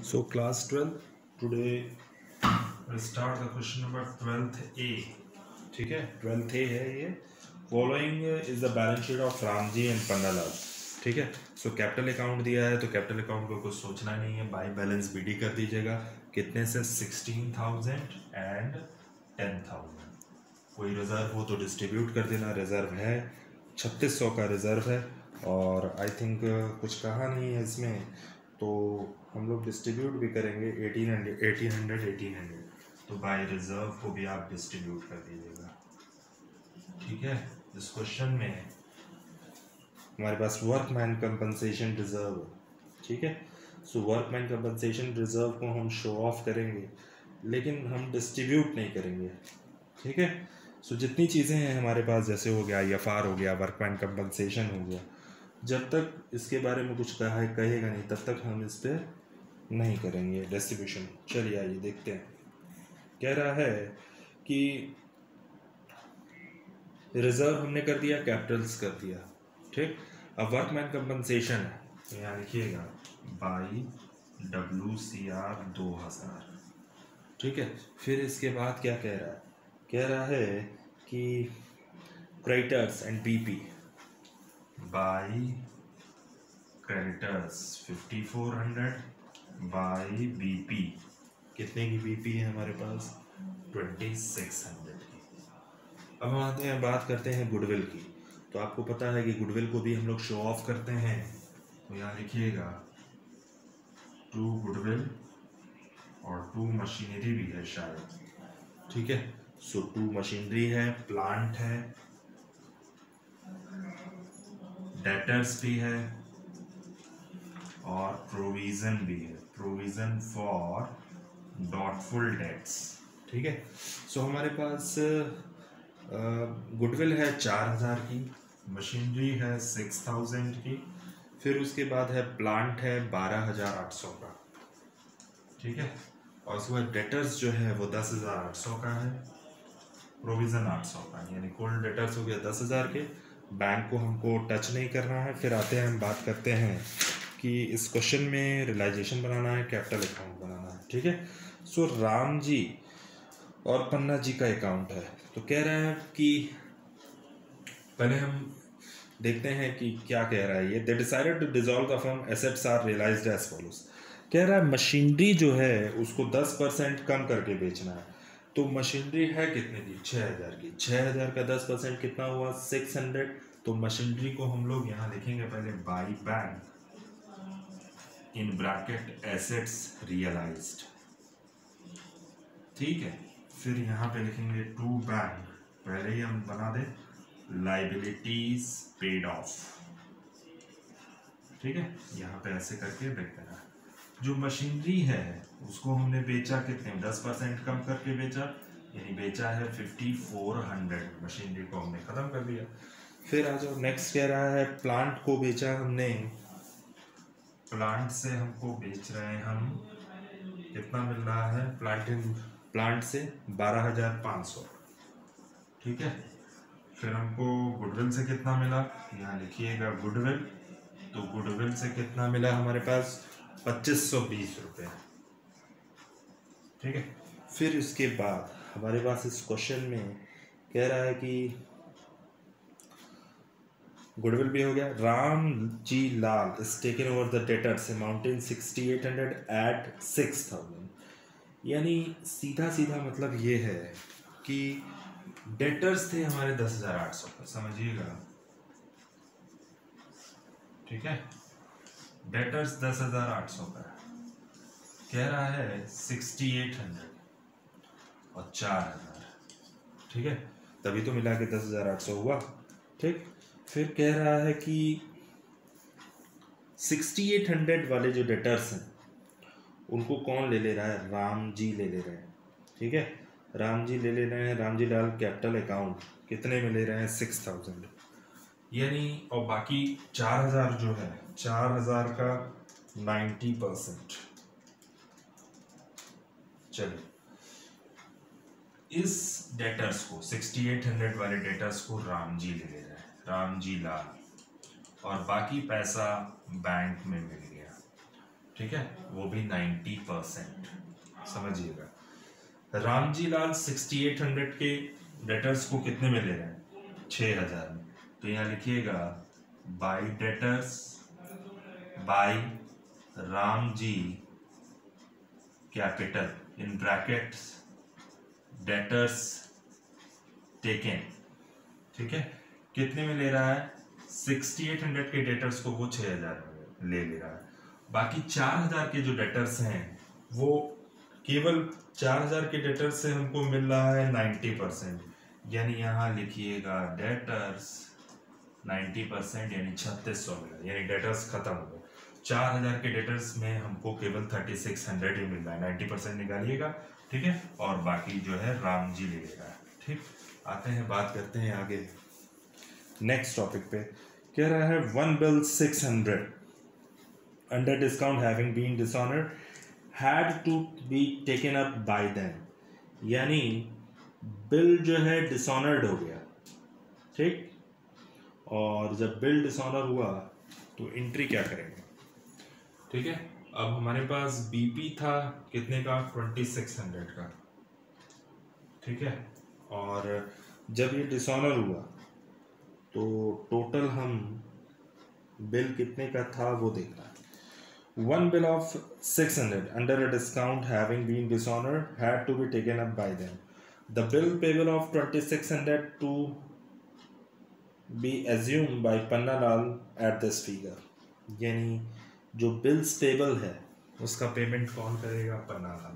So class 12 today we'll start the question number 12th A. ठीक है 12th A है ये. Following is the balance sheet of Ramji and Pannalal. ठीक है. So capital account दिया है तो कैपिटल अकाउंट को कुछ सोचना नहीं है, बाई बैलेंस बीडी कर दीजिएगा. कितने से 16,000 एंड 10,000. कोई रिजर्व हो तो डिस्ट्रीब्यूट कर देना. रिजर्व है 3600 का रिजर्व है और आई थिंक कुछ कहा नहीं है इसमें, तो हम लोग डिस्ट्रीब्यूट भी करेंगे 1800. तो बाय रिजर्व को भी आप डिस्ट्रीब्यूट कर दीजिएगा. ठीक है. इस क्वेश्चन में हमारे पास वर्कमैन कंपनसेशन रिजर्व. ठीक है. सो वर्कमैन कंपनसेशन रिजर्व को हम शो ऑफ करेंगे लेकिन हम डिस्ट्रीब्यूट नहीं करेंगे. ठीक है. सो जितनी चीज़ें हैं हमारे पास, जैसे हो गया एफआर हो गया, वर्कमैन कंपनसेशन हो गया, जब तक इसके बारे में कुछ कहेगा नहीं तब तक हम इस पर नहीं करेंगे डिस्ट्रीब्यूशन. चलिए आइए देखते हैं. कह रहा है कि रिजर्व हमने कर दिया, कैपिटल्स कर दिया. ठीक. अब वर्कमैन कंपनसेशन है तो यहाँ लिखिएगा बाई WCR 2000. ठीक है. फिर इसके बाद क्या कह रहा है? कह रहा है कि creditors and BP by creditors 5400 by BP. कितने की बीपी है हमारे पास? 2600 की. अब हम आते हैं, बात करते हैं गुडविल की. तो आपको पता है कि गुडविल को भी हम लोग शो ऑफ करते हैं, तो यहाँ लिखिएगा 2 गुडविल और 2 मशीनरी भी है शायद. ठीक है. सो 2 मशीनरी है, प्लांट है, डेटर्स भी है और प्रोविज़न भी है. Provision for doubtful debts. ठीक है. सो हमारे पास गुडविल है 4000 की, मशीनरी है 6000 की, फिर उसके बाद है प्लांट है 12800 का. ठीक है. और उसके बाद डेटर्स जो है वो 10,800 का है, प्रोविज़न 800 का, यानी कुल डेटर्स हो गया 10,000 के. बैंक को हमको टच नहीं करना है. फिर आते हैं, हम बात करते हैं कि इस क्वेश्चन में रियलाइजेशन बनाना है, कैपिटल अकाउंट बनाना है. ठीक है. सो राम जी और पन्ना जी का अकाउंट है. तो कह रहे हैं कि पहले हम देखते हैं कि क्या कह रहा है ये. They decided to dissolve the firm, assets are realised as follows. कह रहा है मशीनरी जो है उसको 10% कम करके बेचना है. तो मशीनरी है कितने की? 6000 की. 6000 का 10% कितना हुआ? 600. तो मशीनरी को हम लोग यहाँ लिखेंगे पहले by bank in bracket assets realised. ठीक है. फिर यहाँ पे लिखेंगे टू बैंक, पहले ही हम बना दे लाइबिलिटीज पेड ऑफ. ठीक है. यहाँ पे ऐसे करके देख देना. जो मशीनरी है उसको हमने बेचा कितने? 10% कम करके बेचा, यानी बेचा है 5400. मशीनरी को हमने ख़त्म कर दिया. फिर आ जाओ, नेक्स्ट कह रहा है प्लांट को बेचा हमने. प्लांट से हमको बेच रहे हैं हम, कितना मिल रहा है? प्लांट से 12,500. ठीक है. फिर हमको गुडविल से कितना मिला? यहाँ लिखिएगा गुडविल. तो गुडविल से कितना मिला हमारे पास? 2520 रुपये. ठीक है. फिर इसके बाद हमारे पास इस क्वेश्चन में कह रहा है कि गुडविल भी हो गया. Ram ji Lal is taken over the debtors amounting 6800 at 6000. यानी सीधा सीधा मतलब ये है कि डेटर्स थे हमारे 10,800 का, समझिएगा. ठीक है. डेटर्स 10,800 का कह रहा है 6800 और 4000. ठीक है. तभी तो मिला के 10,800 हुआ. ठीक. फिर कह रहा है कि 6800 वाले जो डेटर्स हैं उनको कौन ले ले रहा है? राम जी ले ले रहे हैं. ठीक है. राम जी ले ले रहे हैं. राम जी लाल कैपिटल अकाउंट कितने में ले रहे हैं? 6000. यानी और बाकी 4000 जो है, 4000 का 90%. चलिए, इस डेटर्स को 6800 वाले डेटर्स को राम जी ले ले रहे हैं, राम जी लाल, और बाकी पैसा बैंक में मिल गया. ठीक है, वो भी 90%, समझिएगा। रामजी लाल 6800 के डेटर्स को कितने में ले रहे हैं? 6000 में। तो यहाँ लिखिएगा by debtors by Ramji capital in brackets debtors taken, ठीक है, कितने में ले रहा है? 6800 के डेटर्स को वो 6000 में ले रहा है। बाकी 4000 के जो डेटर्स हैं वो केवल 4000 के डेटर्स से हमको मिल रहा है 90%, यानी यहाँ लिखिएगा डेटर्स 90% यानी 3600 मिला, यानी डेटर्स खत्म हो गए। 4000 के डेटर्स में हमको केवल 3600 ही मिल रहा है, 90% निकालिएगा, ठीक है, और बाकी जो है राम जी ले लेगा। ठीक, आते हैं, बात करते हैं आगे नेक्स्ट टॉपिक पे। कह रहा है 1 bill 600 under discount having been dishonored had to be taken up by them, यानी बिल जो है डिसऑनर्ड हो गया, ठीक, और जब बिल डिसऑनर हुआ तो एंट्री क्या करेंगे? ठीक है, अब हमारे पास बीपी था कितने का? 2600 का, ठीक है, और जब ये डिसऑनर हुआ तो टोटल हम बिल कितने का था वो देखना है। 1 bill of 600 under a discount having been dishonored had to be taken up by them. The bill payable of 2600 to be assumed by Panna Lal at this figure, यानी जो बिल्स पेबल है उसका पेमेंट कौन करेगा? पन्ना लाल।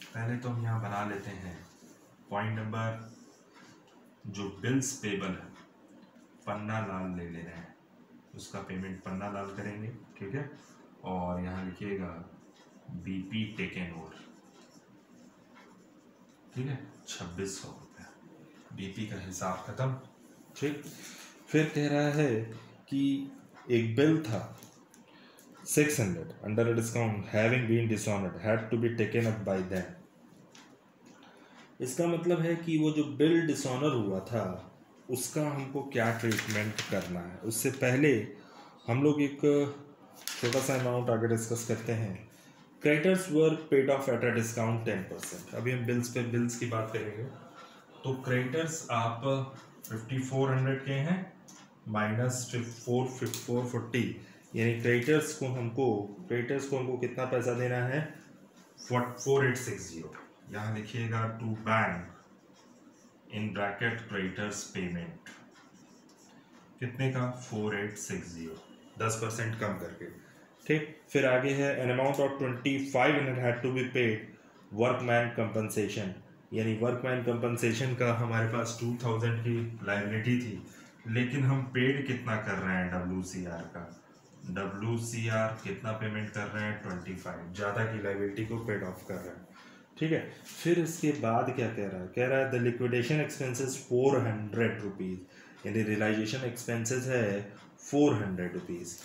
पहले तो हम यहाँ बना लेते हैं पॉइंट नंबर, जो बिल्स पेबल है पन्ना लाल ले रहे हैं, उसका पेमेंट पन्ना लाल करेंगे, ठीक है, और यहाँ लिखिएगा बीपी टेकन ओवर, ठीक है, 2600 रुपया, बीपी का हिसाब खत्म। ठीक, फिर कह रहा है कि एक बिल था 600 under a discount having been dishonoured had to be taken up by them. इसका मतलब है कि वो जो बिल डिसऑनर हुआ था उसका हमको क्या ट्रीटमेंट करना है। उससे पहले हम लोग एक छोटा सा अमाउंट आगे डिस्कस करते हैं। Creditors were paid of at a discount 10%। अभी हम बिल्स की बात करेंगे। तो क्रेडिटर्स आप 5400 के हैं माइनस 440, यानी क्रेडिटर्स को हमको कितना पैसा देना है? 4860। यहाँ लिखिएगा to bank in bracket creditors payment कितने का? 4860, 10% कम करके, ठीक। फिर आगे है an amount of 2500 had to be paid workman compensation, यानी वर्कमैन कंपनसेशन का हमारे पास 2000 की लायबिलिटी थी, लेकिन हम पेड कितना कर रहे हैं? WCR का, WCR कितना पेमेंट कर रहे हैं? 25, ज़्यादा की लायबिलिटी को पेड ऑफ कर रहे हैं, ठीक है। फिर इसके बाद क्या कह रहा है? कह रहा है द लिक्विडेशन एक्सपेंसेस 400 रुपीज़, यानी रियलाइजेशन एक्सपेंसेस है 400 रुपीज़।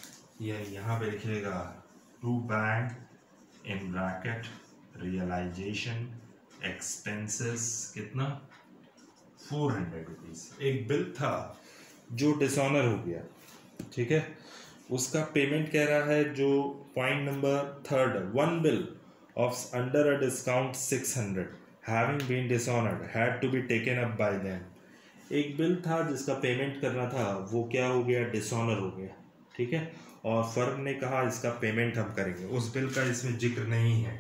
ये यहाँ पे लिखिएगा to bank in bracket realisation expenses कितना? 400 रुपीज़। एक बिल था जो डिसऑनर हो गया, ठीक है, उसका पेमेंट कह रहा है जो point number 3 1 bill of under a discount 600 having been dishonored had to be taken up by them। एक बिल था जिसका पेमेंट करना था, वो क्या हो गया? डिसऑनर हो गया, ठीक है, और फर्म ने कहा इसका पेमेंट हम करेंगे। उस बिल का इसमें जिक्र नहीं है,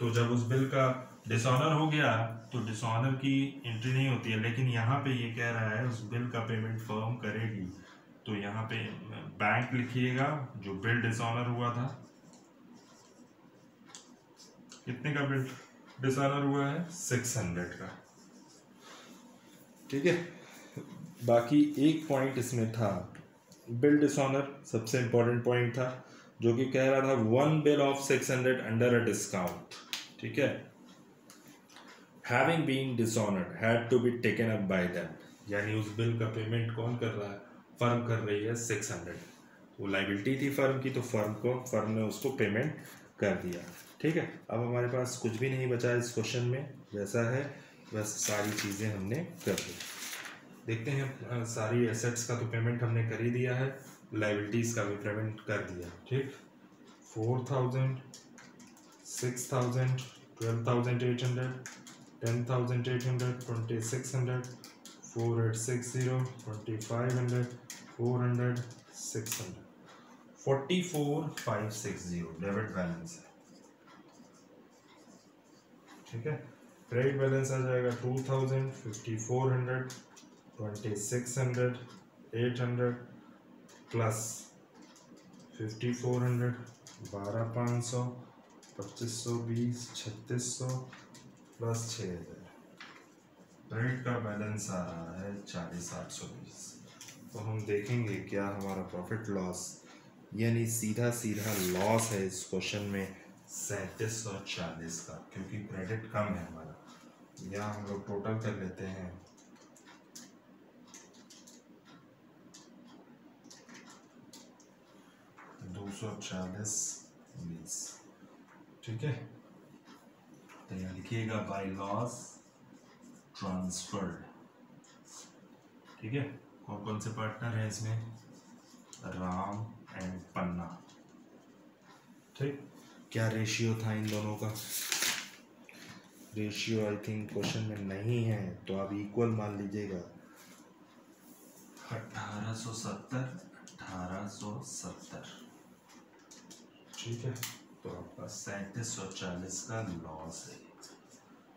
तो जब उस बिल का डिसऑनर हो गया तो डिसऑनर की एंट्री नहीं होती है, लेकिन यहाँ पे ये कह रहा है उस बिल का पेमेंट फर्म करेगी। तो यहाँ पे बैंक लिखिएगा, जो बिल डिसऑनर हुआ था, कितने का बिल डिसऑनर हुआ है? 600 का, ठीक है। बाकी एक पॉइंट इसमें था, बिल डिसऑनर सबसे इंपॉर्टेंट पॉइंट था, जो कि कह रहा था 1 bill of 600 under a discount, ठीक है, having been dishonoured had to be taken up by them, यानी उस बिल का पेमेंट कौन कर रहा है? फर्म कर रही है 600। वो लाइबिलिटी थी फर्म की, तो फर्म ने उसको पेमेंट कर दिया, ठीक है। अब हमारे पास कुछ भी नहीं बचा इस क्वेश्चन में, जैसा है बस सारी चीज़ें हमने कर दी। देखते हैं, सारी एसेट्स का तो पेमेंट हमने कर ही दिया है, लाइबिलिटीज़ का भी पेमेंट कर दिया, ठीक। 4000 6,000, 12,800, 10,800, 2,600, 4,860, 2,500, 400, 600, 44,560 डेबिट बैलेंस है। ठीक है, क्रेडिट बैलेंस आ जाएगा 2,000, 5,400, 2,600, 800 प्लस 5,400, 12,500, 2,520, 3,600 प्लस 6,000। क्रेडिट का बैलेंस आ रहा है 40,820। तो हम देखेंगे क्या हमारा प्रॉफिट लॉस यानी सीधा सीधा लॉस है इस क्वेश्चन में 3,740 का, क्योंकि क्रेडिट कम है हमारा। यहाँ हम लोग टोटल कर लेते हैं। $240.20। ठीक है, तो यहाँ लिखिएगा बाय लॉस ट्रांसफर्ड। ठीक है, कौन कौन से पार्टनर हैं इसमें? राम एंड पन्ना। ठीक, क्या रेशियो था इन दोनों का? रेशियो आई थिंक क्वेश्चन में नहीं है, तो आप इक्वल मान लीजिएगा। 1870, 1870। ठीक है, तो आपका 3,740 का लॉस है।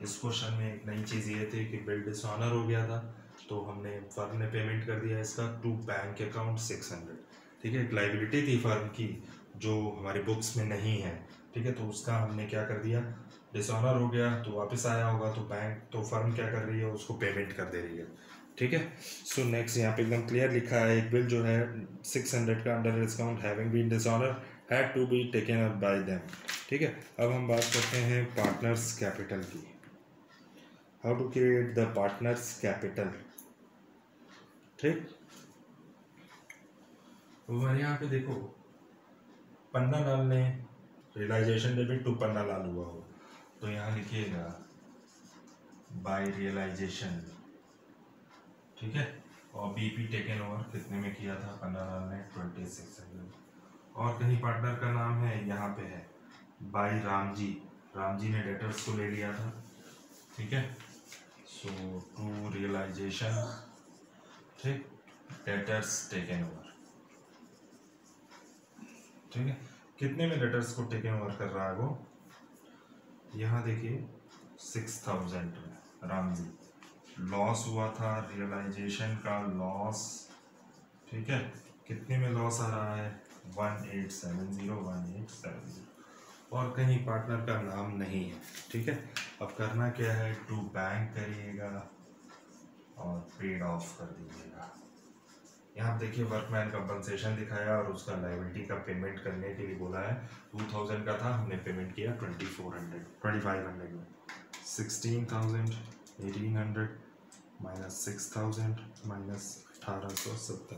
इस क्वेश्चन में एक नई चीज़ ये थी कि बिल डिसऑनर हो गया था, तो हमने फर्म ने पेमेंट कर दिया इसका टू बैंक अकाउंट 600। ठीक है, एक लाइबिलिटी थी फर्म की जो हमारी बुक्स में नहीं है। ठीक है, तो उसका हमने क्या कर दिया, डिसऑनर हो गया तो वापस आया होगा, तो बैंक तो फर्म क्या कर रही है, उसको पेमेंट कर दे रही है। ठीक है, सो नेक्स्ट यहाँ पे एकदम क्लियर लिखा है, एक बिल जो है 600 का under discount having been dishonour had to be taken up by them. ठीक है, अब हम बात करते हैं पार्टनर्स कैपिटल की। How to create the partners capital. ठीक, हमारे यहाँ पे देखो पन्ना लाल ने realisation debit to Panna Lal हुआ हो, तो यहाँ लिखिएगा बाय रियलाइजेशन। ठीक है, और बीपी टेकन ओवर कितने में किया था पन्ना लाल ने? 2,600। और कहीं पार्टनर का नाम है, यहाँ पे है बाय रामजी। रामजी ने डेटर्स को ले लिया था। ठीक है, सो टू रियलाइजेशन। ठीक, डेटर्स टेकन ओवर। ठीक है, कितने में डेटर्स को टेकन ओवर कर रहा है वो? यहाँ देखिए 6,000 में रामजी। लॉस हुआ था रियलाइजेशन का लॉस। ठीक है, कितने में लॉस आ रहा है? 1870, 1870। और कहीं पार्टनर का नाम नहीं है। ठीक है, अब करना क्या है, टू बैंक करिएगा और पेड ऑफ कर दीजिएगा। यहाँ देखिए वर्कमैन कंपनसेशन दिखाया और उसका लायबिलिटी का पेमेंट करने के लिए बोला है। 2,000 का था, हमने पेमेंट किया 2,500 में। 16,000, 1,800 माइनस 6,000 माइनस 1,870।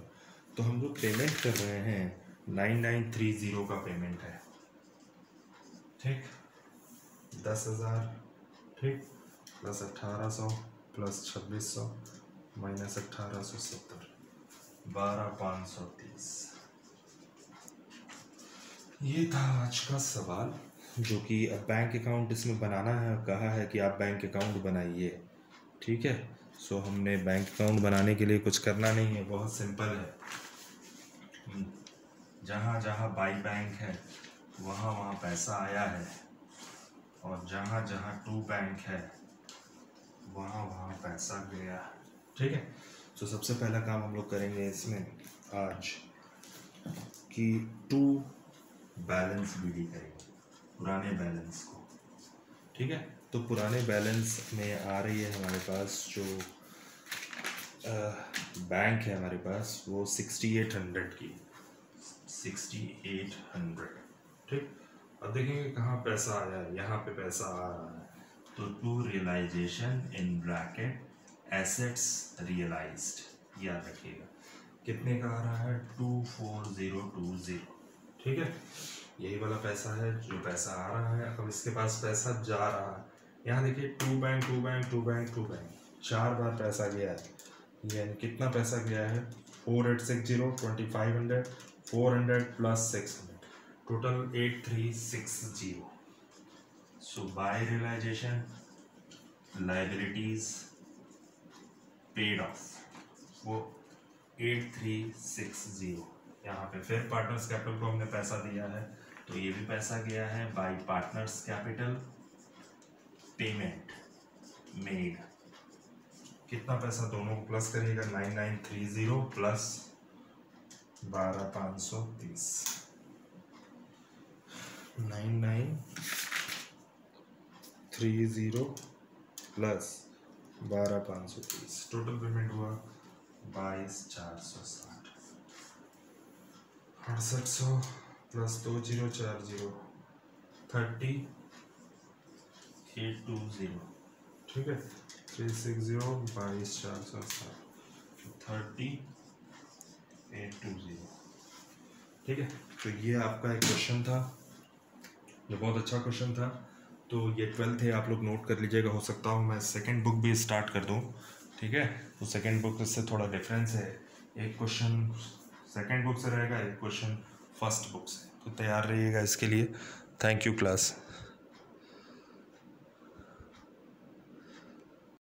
तो हम लोग पेमेंट कर रहे हैं 9,930 का पेमेंट है। ठीक, 10,000। ठीक, प्लस 1,800 प्लस 2,600 माइनस 1,870, 12,530। ये था आज का सवाल, जो कि अब बैंक अकाउंट इसमें बनाना है। कहा है कि आप बैंक अकाउंट बनाइए। ठीक है, सो हमने बैंक अकाउंट बनाने के लिए कुछ करना नहीं है, बहुत सिंपल है। जहाँ जहाँ बाई बैंक है वहाँ वहाँ पैसा आया है, और जहाँ जहाँ टू बैंक है वहाँ वहाँ पैसा गया। ठीक है, तो सबसे पहला काम हम लोग करेंगे इसमें आज कि टू बैलेंस बीडी करेंगे, पुराने बैलेंस को। ठीक है, तो पुराने बैलेंस में आ रही है हमारे पास जो बैंक है हमारे पास, वो 6,800 की 6,800। ठीक, अब देखेंगे कहाँ पैसा आया है। यहाँ पे पैसा आ रहा है, तो to realisation in bracket assets realised, याद रखिएगा। कितने का आ रहा है? 24,020। ठीक है, यही वाला पैसा है जो पैसा आ रहा है। अब इसके पास पैसा जा रहा है। यहाँ देखिए to bank to bank to bank to bank, 4 बार पैसा गया है। यानी कितना पैसा गया है? 4,860, 2,500, 400 plus 600, total 8,360। So by realisation, liabilities paid off, वो 8360। यहाँ पे फिर पार्टनर्स कैपिटल को हमने पैसा दिया है तो ये भी पैसा गया है bye partners capital. Payment made, कितना पैसा दोनों को प्लस करिएगा, 9930 प्लस 12530, 9930 प्लस 12530, टोटल पेमेंट हुआ 22460, 6800 प्लस 2040 30820, ठीक है, 360 22460 30820, ठीक है। तो ये आपका एक क्वेश्चन था जो बहुत अच्छा क्वेश्चन था। तो ये 12th है, आप लोग नोट कर लीजिएगा। हो सकता हो मैं सेकंड बुक भी स्टार्ट कर दूँ, ठीक है। तो सेकंड बुक से थोड़ा डिफरेंस है, एक क्वेश्चन सेकंड बुक से रहेगा, एक क्वेश्चन फर्स्ट बुक से। तो तैयार रहिएगा इसके लिए। Thank you class.